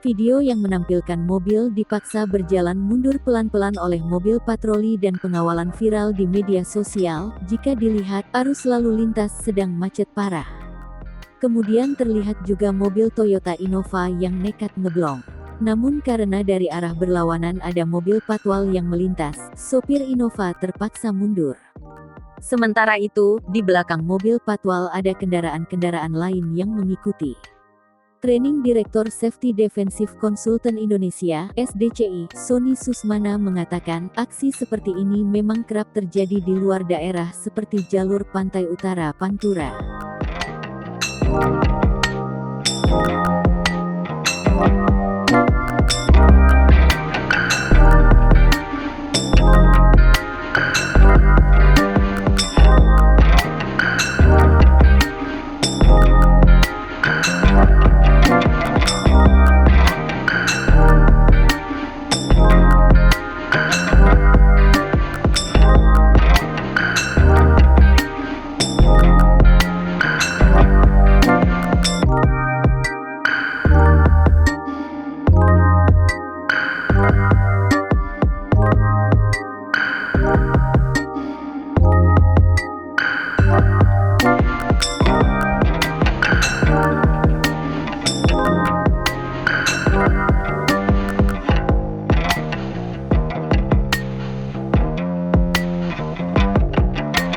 Video yang menampilkan mobil dipaksa berjalan mundur pelan-pelan oleh mobil patroli dan pengawalan viral di media sosial. Jika dilihat, arus lalu lintas sedang macet parah. Kemudian terlihat juga mobil Toyota Innova yang nekat ngeblong. Namun karena dari arah berlawanan ada mobil patwal yang melintas, sopir Innova terpaksa mundur. Sementara itu, di belakang mobil patwal ada kendaraan-kendaraan lain yang mengikuti. Training Direktur Safety Defensive Consultant Indonesia (SDCI), Sony Susmana mengatakan, aksi seperti ini memang kerap terjadi di luar daerah seperti jalur pantai utara Pantura.